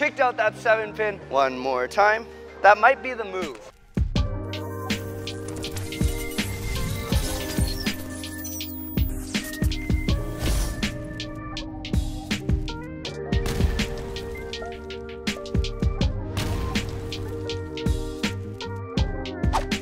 Kicked out that 7-pin one more time. That might be the move.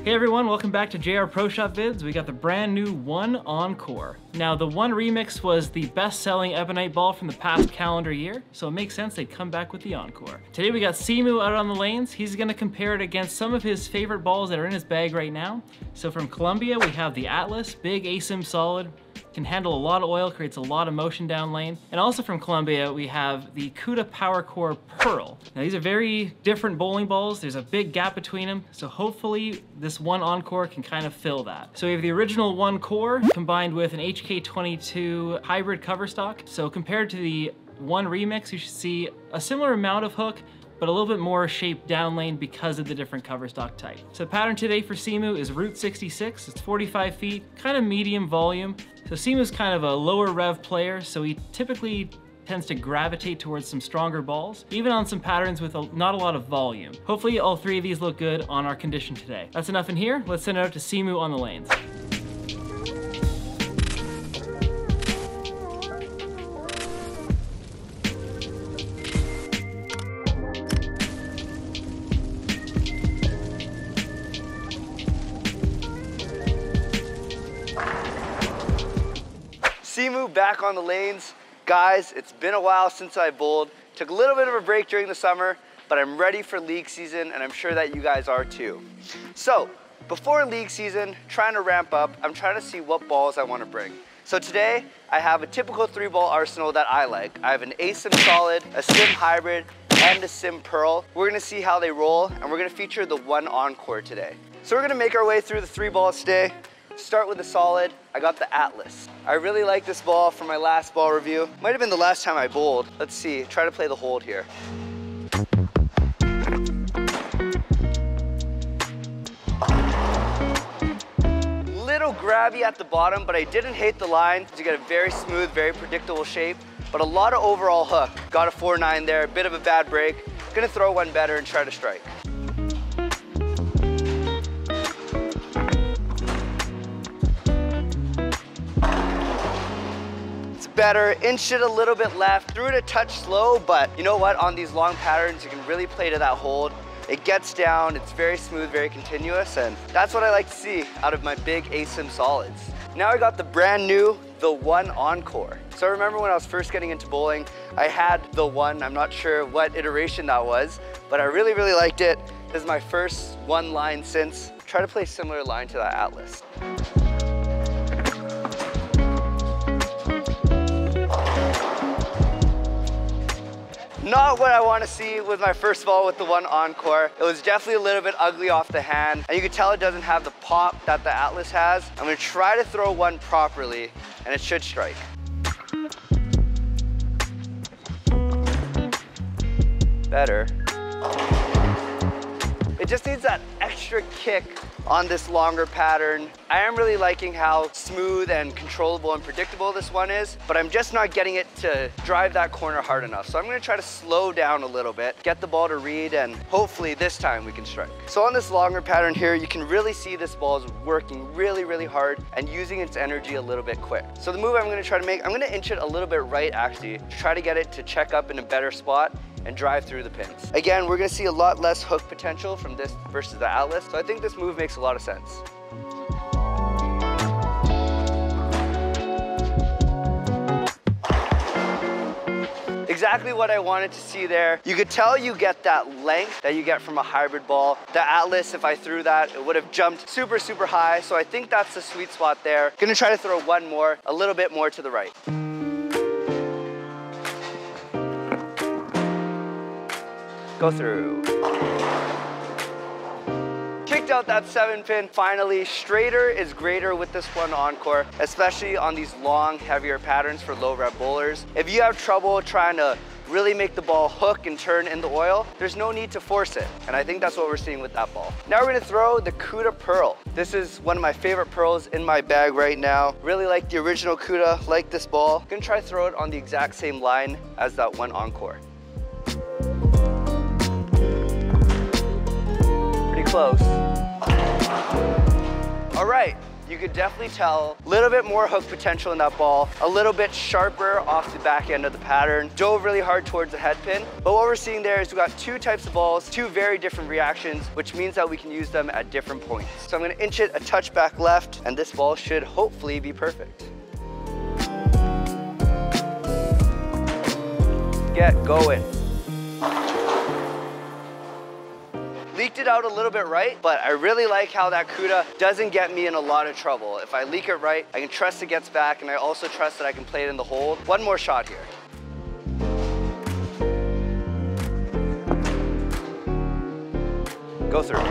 Hey everyone, welcome back to JR Pro Shop Vids. We got the brand new One Encore. Now the One Remix was the best-selling Ebonite ball from the past calendar year, so it makes sense they'd come back with the Encore. Today we got Simoo out on the lanes. He's gonna compare it against some of his favorite balls that are in his bag right now. So from Columbia, we have the Atlas, big ASIM solid, can handle a lot of oil, creates a lot of motion down lane. And also from Columbia, we have the Cuda Power Core Pearl. Now these are very different bowling balls. There's a big gap between them. So hopefully this One Encore can kind of fill that. So we have the original One Core combined with an HK22 hybrid cover stock. So compared to the One Remix, you should see a similar amount of hook, but a little bit more shaped down lane because of the different cover stock type. So the pattern today for Simoo is Route 66. It's 45 feet, kind of medium volume. So Simoo's kind of a lower rev player, so he typically tends to gravitate towards some stronger balls, even on some patterns with not a lot of volume. Hopefully all three of these look good on our condition today. That's enough in here. Let's send it out to Simoo on the lanes. Simoo back on the lanes. Guys, it's been a while since I bowled. Took a little bit of a break during the summer, but I'm ready for league season and I'm sure that you guys are too. So, before league season, trying to ramp up, I'm trying to see what balls I want to bring. So today, I have a typical 3-ball arsenal that I like. I have an ASIM solid, a SIM hybrid, and a SIM pearl. We're gonna see how they roll and we're gonna feature the One Encore today. So we're gonna make our way through the 3 balls today. Start with the solid. I got the Atlas. I really like this ball from my last ball review. Might have been the last time I bowled. Let's see, try to play the hold here. Little grabby at the bottom, but I didn't hate the line. You get a very smooth, very predictable shape, but a lot of overall hook. Got a 4-9 there, a bit of a bad break. Gonna throw one better and try to strike. Better, inched it a little bit left, threw it a touch slow, but you know what, on these long patterns, you can really play to that hold. It gets down, it's very smooth, very continuous, and that's what I like to see out of my big ASIM solids. Now I got the brand new, the One Encore. So I remember when I was first getting into bowling, I had the One, I'm not sure what iteration that was, but I really, really liked it. This is my first One line since. Try to play a similar line to that Atlas. Not what I want to see with my first ball with the One Encore. It was definitely a little bit ugly off the hand, and you can tell it doesn't have the pop that the Atlas has. I'm going to try to throw one properly, and it should strike. Better. It just needs that extra kick on this longer pattern. I am really liking how smooth and controllable and predictable this one is, but I'm just not getting it to drive that corner hard enough. So I'm gonna try to slow down a little bit, get the ball to read, and hopefully this time we can strike. So on this longer pattern here, you can really see this ball is working really, really hard and using its energy a little bit quick. So the move I'm gonna try to make, I'm gonna inch it a little bit right actually, to try to get it to check up in a better spot and drive through the pins. Again, we're gonna see a lot less hook potential from this versus the Atlas, so I think this move makes a lot of sense. Exactly what I wanted to see there. You could tell you get that length that you get from a hybrid ball. The Atlas, if I threw that, it would have jumped super, super high, so I think that's the sweet spot there. Gonna try to throw one more, a little bit more to the right. Go through. Kicked out that 7-pin. Finally, straighter is greater with this One Encore, especially on these long, heavier patterns for low rep bowlers. If you have trouble trying to really make the ball hook and turn in the oil, there's no need to force it. And I think that's what we're seeing with that ball. Now we're gonna throw the Cuda Pearl. This is one of my favorite pearls in my bag right now. Really like the original Cuda, like this ball. Gonna try to throw it on the exact same line as that One Encore. close. All right. You could definitely tell a little bit more hook potential in that ball, a little bit sharper off the back end of the pattern, dove really hard towards the head pin. But what we're seeing there is we've got two types of balls, two very different reactions, which means that we can use them at different points. So I'm gonna inch it a touch back left, and this ball should hopefully be perfect. Get going. Leaked it out a little bit right, but I really like how that CUDA doesn't get me in a lot of trouble. If I leak it right, I can trust it gets back, and I also trust that I can play it in the hold. One more shot here. Go through.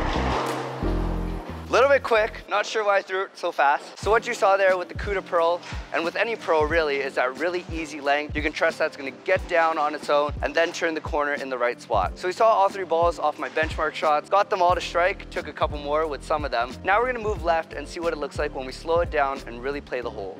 A little bit quick, not sure why I threw it so fast. So what you saw there with the CUDA Pearl, and with any Pro really, is that really easy length. You can trust that it's gonna get down on its own and then turn the corner in the right spot. So we saw all three balls off my benchmark shots, got them all to strike, took a couple more with some of them. Now we're gonna move left and see what it looks like when we slow it down and really play the hole.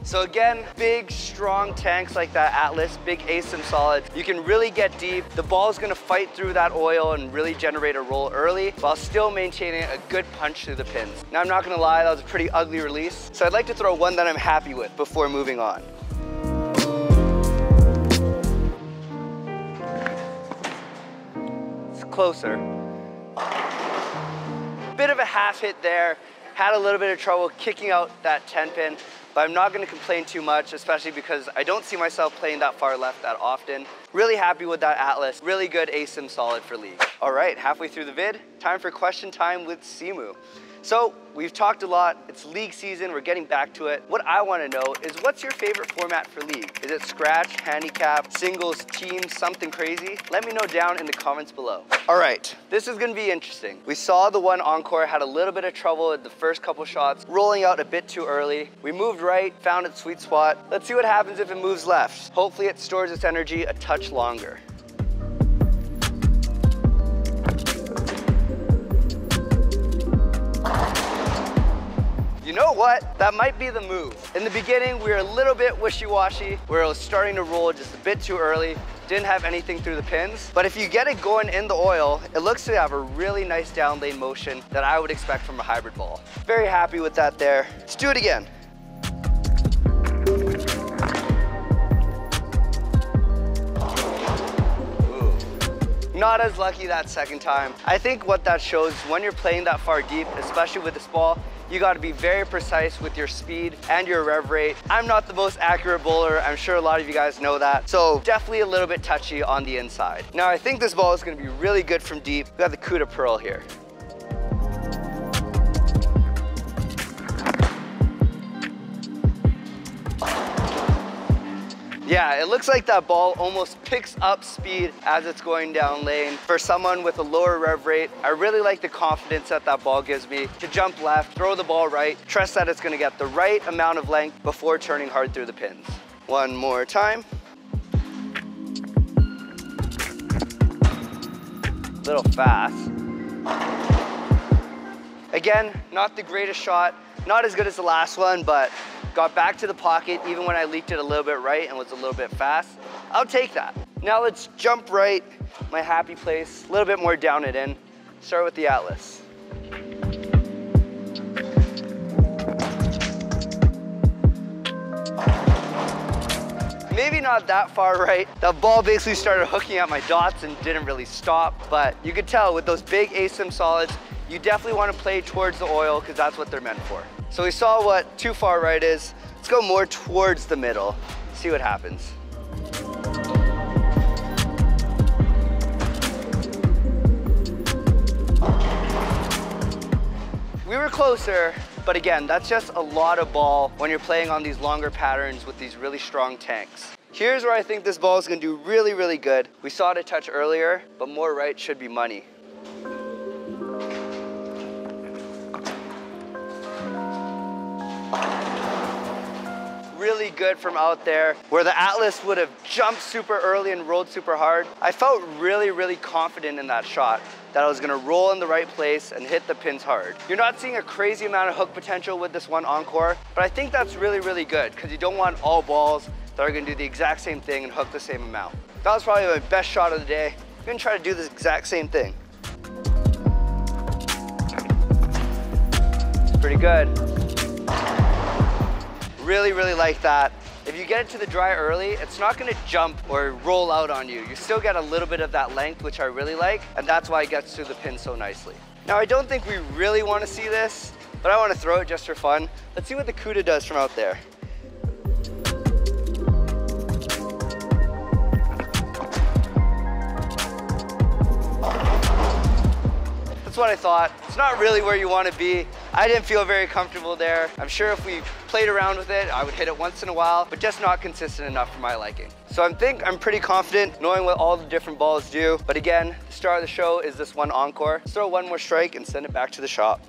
So again, big, strong tanks like that Atlas, big ASIM solids. You can really get deep. The ball's gonna fight through that oil and really generate a roll early while still maintaining a good punch through the pins. Now I'm not gonna lie, that was a pretty ugly release. So I'd like to throw one that I'm happy with before moving on. It's closer. Bit of a half hit there. Had a little bit of trouble kicking out that 10 pin. But I'm not gonna complain too much, especially because I don't see myself playing that far left that often. Really happy with that Atlas. Really good ASIM solid for league. All right, halfway through the vid, time for question time with Simoo. So we've talked a lot, it's league season, we're getting back to it. What I wanna know is what's your favorite format for league? Is it scratch, handicap, singles, team, something crazy? Let me know down in the comments below. All right, this is gonna be interesting. We saw the One Encore had a little bit of trouble with the first couple shots, rolling out a bit too early. We moved right, found its sweet spot. Let's see what happens if it moves left. Hopefully it stores its energy a touch longer. You know what? That might be the move. In the beginning, we were a little bit wishy-washy, where it was starting to roll just a bit too early, didn't have anything through the pins. But if you get it going in the oil, it looks to have a really nice down lane motion that I would expect from a hybrid ball. Very happy with that there. Let's do it again. Not as lucky that second time. I think what that shows is when you're playing that far deep, especially with this ball, you gotta be very precise with your speed and your rev rate. I'm not the most accurate bowler. I'm sure a lot of you guys know that. So definitely a little bit touchy on the inside. Now I think this ball is gonna be really good from deep. We got the CUDA Pearl here. Yeah, it looks like that ball almost picks up speed as it's going down lane. For someone with a lower rev rate, I really like the confidence that that ball gives me to jump left, throw the ball right, trust that it's gonna get the right amount of length before turning hard through the pins. One more time. Little fast. Again, not the greatest shot, not as good as the last one, but got back to the pocket even when I leaked it a little bit right and was a little bit fast. I'll take that. Now let's jump right, my happy place, a little bit more down it in. Start with the Atlas. Maybe not that far right. That ball basically started hooking at my dots and didn't really stop, but you could tell with those big ASIM solids, you definitely want to play towards the oil because that's what they're meant for. So we saw what too far right is. Let's go more towards the middle, see what happens. We were closer, but again, that's just a lot of ball when you're playing on these longer patterns with these really strong tanks. Here's where I think this ball is gonna do really, really good. We saw it a touch earlier, but more right should be money. Really good from out there, where the Atlas would have jumped super early and rolled super hard. I felt really, really confident in that shot, that I was gonna roll in the right place and hit the pins hard. You're not seeing a crazy amount of hook potential with this One Encore, but I think that's really, really good, because you don't want all balls that are gonna do the exact same thing and hook the same amount. That was probably my best shot of the day. I'm gonna try to do the exact same thing. It's pretty good. Really, really like that. If you get it to the dry early, it's not gonna jump or roll out on you. You still get a little bit of that length, which I really like, and that's why it gets to the pin so nicely. Now, I don't think we really wanna see this, but I wanna throw it just for fun. Let's see what the Cuda does from out there. That's what I thought. It's not really where you want to be. I didn't feel very comfortable there. I'm sure if we played around with it, I would hit it once in a while, but just not consistent enough for my liking. So I think I'm pretty confident knowing what all the different balls do. But again, the star of the show is this One Encore. Let's throw one more strike and send it back to the shop.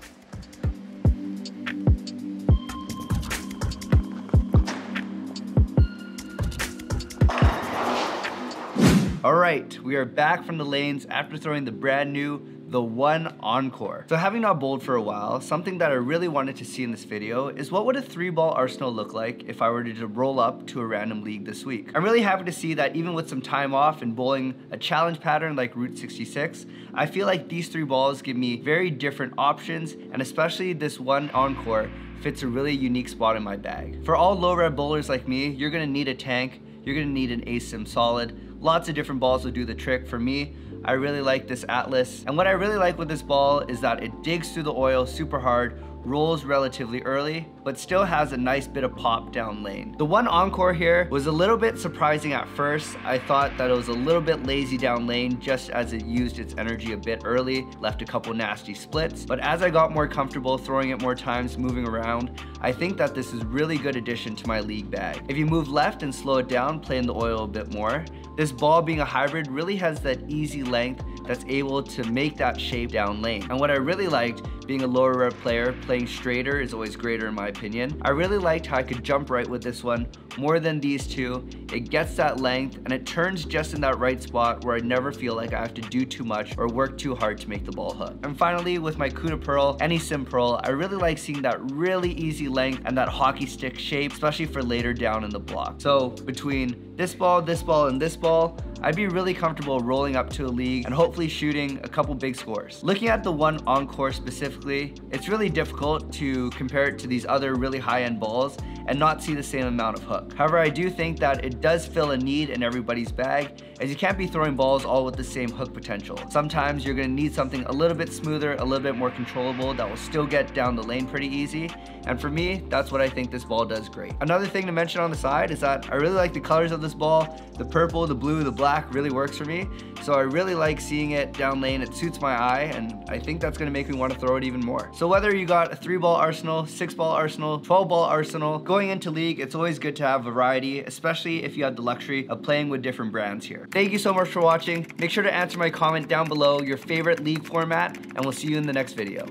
All right, we are back from the lanes after throwing the brand new the One Encore. So having not bowled for a while, something that I really wanted to see in this video is what would a 3-ball arsenal look like if I were to roll up to a random league this week. I'm really happy to see that even with some time off and bowling a challenge pattern like Route 66, I feel like these 3 balls give me very different options, and especially this One Encore fits a really unique spot in my bag. For all low rev bowlers like me, you're gonna need a tank, you're gonna need an ASIM solid. Lots of different balls will do the trick. For me, I really like this Atlas. And what I really like with this ball is that it digs through the oil super hard, rolls relatively early, but still has a nice bit of pop down lane. The One Encore here was a little bit surprising at first. I thought that it was a little bit lazy down lane just as it used its energy a bit early, left a couple nasty splits. But as I got more comfortable throwing it more times, moving around, I think that this is really good addition to my league bag. If you move left and slow it down, play in the oil a bit more, this ball being a hybrid really has that easy length that's able to make that shape down lane. And what I really liked, being a lower rev player, playing straighter is always greater in my opinion. I really liked how I could jump right with this one more than these two. It gets that length and it turns just in that right spot where I never feel like I have to do too much or work too hard to make the ball hook. And finally, with my Cuda Pearl, any Sim Pearl, I really like seeing that really easy length and that hockey stick shape, especially for later down in the block. So between this ball, and this ball, I'd be really comfortable rolling up to a league and hopefully shooting a couple big scores. Looking at the One Encore specifically, it's really difficult to compare it to these other really high-end balls and not see the same amount of hook. However, I do think that it does fill a need in everybody's bag, as you can't be throwing balls all with the same hook potential. Sometimes you're gonna need something a little bit smoother, a little bit more controllable that will still get down the lane pretty easy. And for me, that's what I think this ball does great. Another thing to mention on the side is that I really like the colors of this ball. The purple, the blue, the black really works for me. So I really like seeing it down lane. It suits my eye, and I think that's gonna make me want to throw it even more. So whether you got a 3-ball arsenal, 6-ball arsenal, 12-ball arsenal, going into league, it's always good to have variety, especially if you have the luxury of playing with different brands here. Thank you so much for watching. Make sure to answer my comment down below your favorite league format, and we'll see you in the next video.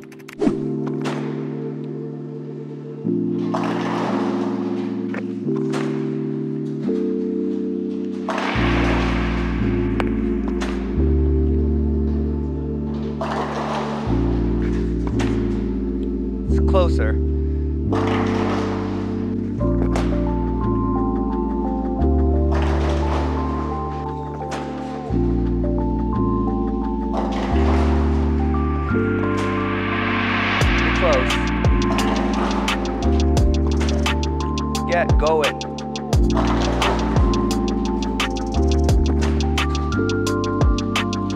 It's closer. Get going.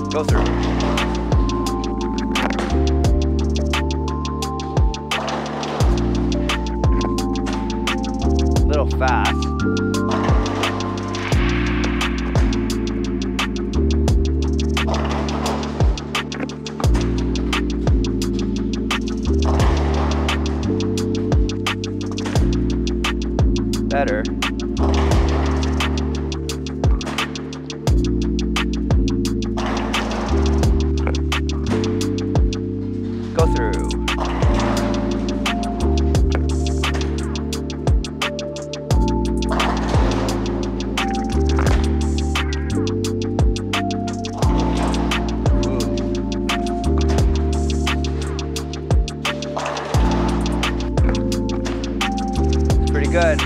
Go through. A little fast. Better. Go through. It's pretty good.